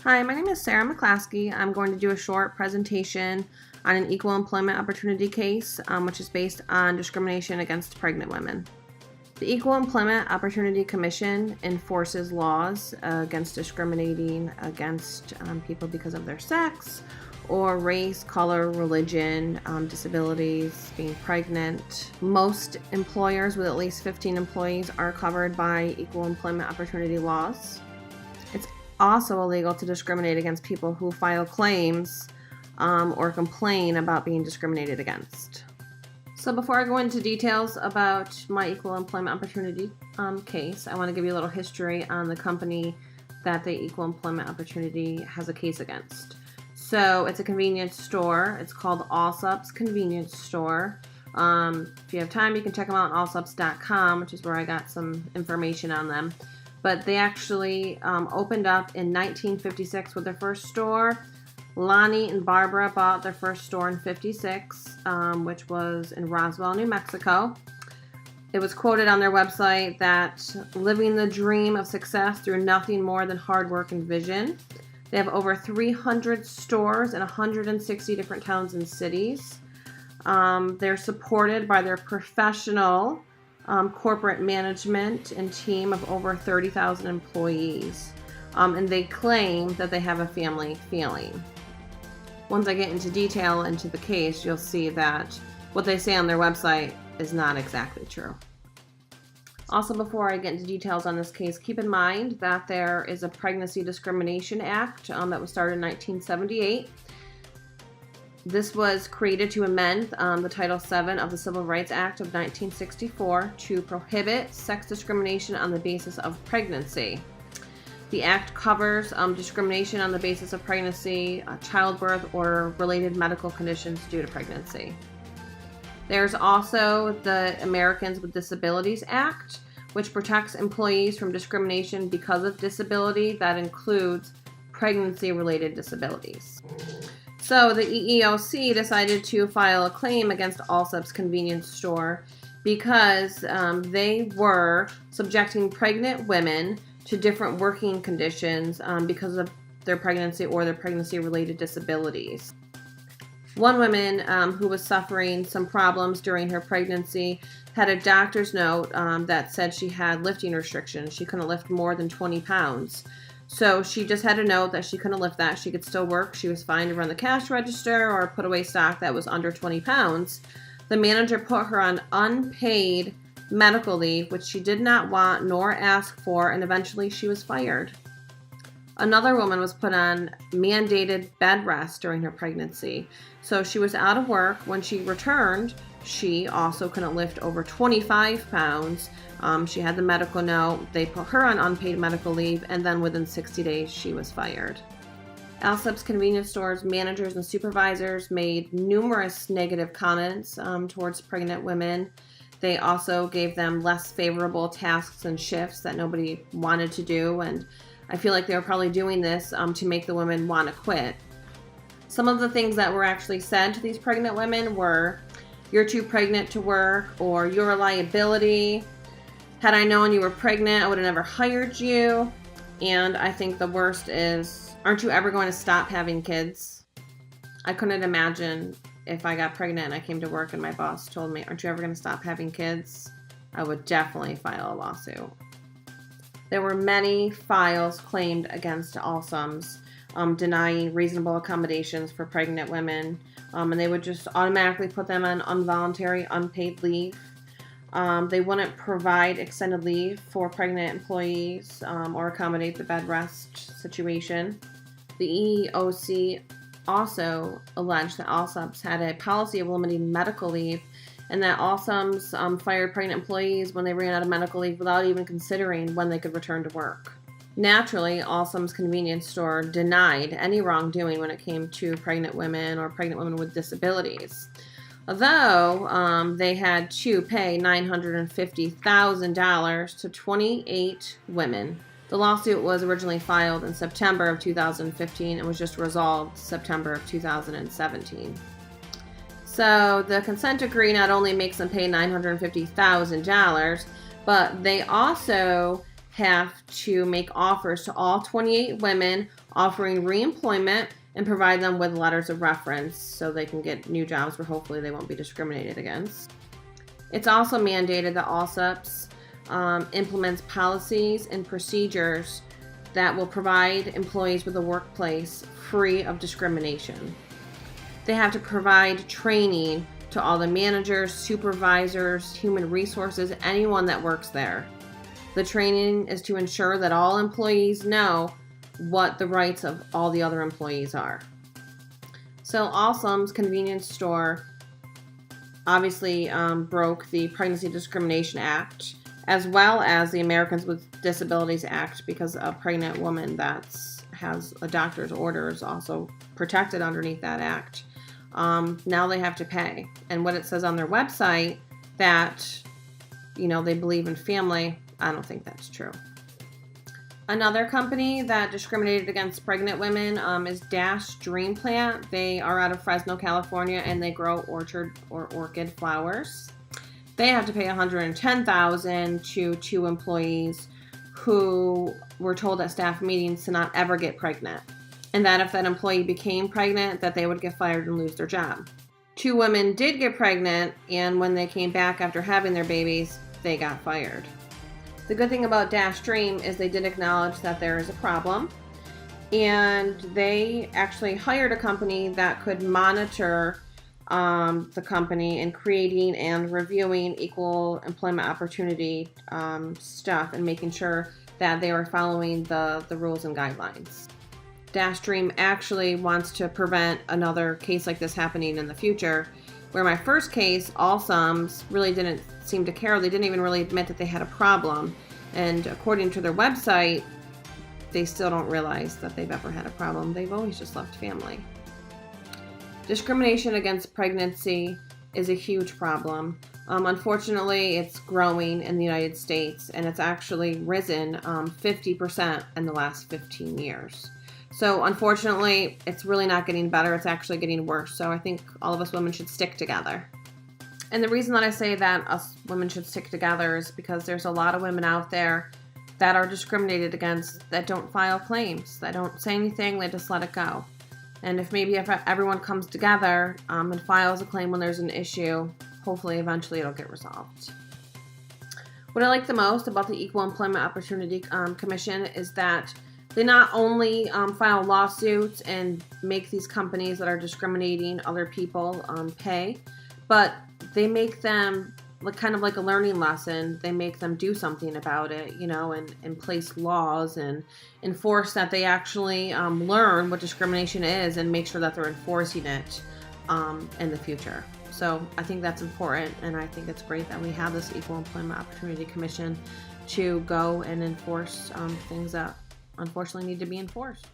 Hi, my name is Sarah McLasky. I'm going to do a short presentation on an equal employment opportunity case, which is based on discrimination against pregnant women. The Equal Employment Opportunity Commission enforces laws against discriminating against people because of their sex or race, color, religion, disabilities, being pregnant. Most employers with at least 15 employees are covered by equal employment opportunity laws. It's also illegal to discriminate against people who file claims or complain about being discriminated against. So before I go into details about my equal employment opportunity case, I want to give you a little history on the company that the equal employment opportunity has a case against. So it's a convenience store. It's called Allsup's Convenience Store. If you have time, you can check them out on allsups.com, which is where I got some information on them. But they actually opened up in 1956 with their first store. Lonnie and Barbara bought their first store in 56, which was in Roswell, New Mexico. It was quoted on their website that living the dream of success through nothing more than hard work and vision. They have over 300 stores in 160 different towns and cities. They're supported by their professional corporate management and team of over 30,000 employees. And they claim that they have a family feeling. Once I get into detail into the case, you'll see that what they say on their website is not exactly true. Also, before I get into details on this case, keep in mind that there is a Pregnancy Discrimination Act that was started in 1978. This was created to amend the Title VII of the Civil Rights Act of 1964 to prohibit sex discrimination on the basis of pregnancy. The act covers discrimination on the basis of pregnancy, childbirth, or related medical conditions due to pregnancy. There's also the Americans with Disabilities Act, which protects employees from discrimination because of disability that includes pregnancy-related disabilities. So the EEOC decided to file a claim against Allsup's Convenience Store because they were subjecting pregnant women to different working conditions because of their pregnancy or their pregnancy-related disabilities. One woman who was suffering some problems during her pregnancy had a doctor's note that said she had lifting restrictions. She couldn't lift more than 20 pounds. So she just had a note that she couldn't lift that. She could still work. She was fine to run the cash register or put away stock that was under 20 pounds. The manager put her on unpaid medical leave, which she did not want nor ask for, and eventually she was fired. Another woman was put on mandated bed rest during her pregnancy. So she was out of work. When she returned, she also couldn't lift over 25 pounds. She had the medical note. They put her on unpaid medical leave, and then within 60 days, she was fired. Allsup's Convenience Store's managers and supervisors made numerous negative comments towards pregnant women. They also gave them less favorable tasks and shifts that nobody wanted to do, and I feel like they were probably doing this to make the women want to quit. Some of the things that were actually said to these pregnant women were, "You're too pregnant to work," or "You're a liability. Had I known you were pregnant, I would have never hired you." And I think the worst is, "Aren't you ever going to stop having kids?" I couldn't imagine if I got pregnant and I came to work and my boss told me, "Aren't you ever going to stop having kids?" I would definitely file a lawsuit. There were many files claimed against Allsup's, denying reasonable accommodations for pregnant women, and they would just automatically put them on involuntary unpaid leave. They wouldn't provide extended leave for pregnant employees or accommodate the bed rest situation. The EEOC also alleged that Allsup's had a policy of limiting medical leave, and that Allsup's fired pregnant employees when they ran out of medical leave without even considering when they could return to work. Naturally, Allsup's Convenience Store denied any wrongdoing when it came to pregnant women or pregnant women with disabilities. Although they had to pay $950,000 to 28 women. The lawsuit was originally filed in September of 2015 and was just resolved September of 2017. So the consent decree not only makes them pay $950,000, but they also have to make offers to all 28 women, offering reemployment and provide them with letters of reference so they can get new jobs where hopefully they won't be discriminated against. It's also mandated that ALSUPS implements policies and procedures that will provide employees with a workplace free of discrimination. They have to provide training to all the managers, supervisors, human resources, anyone that works there. The training is to ensure that all employees know what the rights of all the other employees are. So Awesom's convenience store obviously broke the Pregnancy Discrimination Act, as well as the Americans with Disabilities Act, because a pregnant woman that has a doctor's order is also protected underneath that act. Now they have to pay. And what it says on their website that, they believe in family, I don't think that's true. Another company that discriminated against pregnant women is Dash Dream Plant. They are out of Fresno, California, and they grow orchid flowers. They have to pay $110,000 to 2 employees who were told at staff meetings to not ever get pregnant, and that if that employee became pregnant, that they would get fired and lose their job. 2 women did get pregnant, and when they came back after having their babies, they got fired. The good thing about Dash Dream is they did acknowledge that there is a problem, and they actually hired a company that could monitor the company in creating and reviewing equal employment opportunity stuff and making sure that they were following the rules and guidelines. Dash Dream actually wants to prevent another case like this happening in the future, where my first case, Allsums, really didn't seem to care. They didn't even really admit that they had a problem. And according to their website, they still don't realize that they've ever had a problem. They've always just loved family. Discrimination against pregnancy is a huge problem. Unfortunately, it's growing in the United States, and it's actually risen 50% in the last 15 years. So unfortunately, it's really not getting better. It's actually getting worse. So I think all of us women should stick together. And the reason that I say that us women should stick together is because there's a lot of women out there that are discriminated against, that don't file claims, that don't say anything, they just let it go. And if everyone comes together and files a claim when there's an issue, hopefully eventually it'll get resolved. What I like the most about the Equal Employment Opportunity Commission is that they not only file lawsuits and make these companies that are discriminating other people pay, but they make them kind of like a learning lesson. They make them do something about it, and place laws and enforce that they actually learn what discrimination is and make sure that they're enforcing it in the future. So I think that's important, and I think it's great that we have this Equal Employment Opportunity Commission to go and enforce things that unfortunately need to be enforced.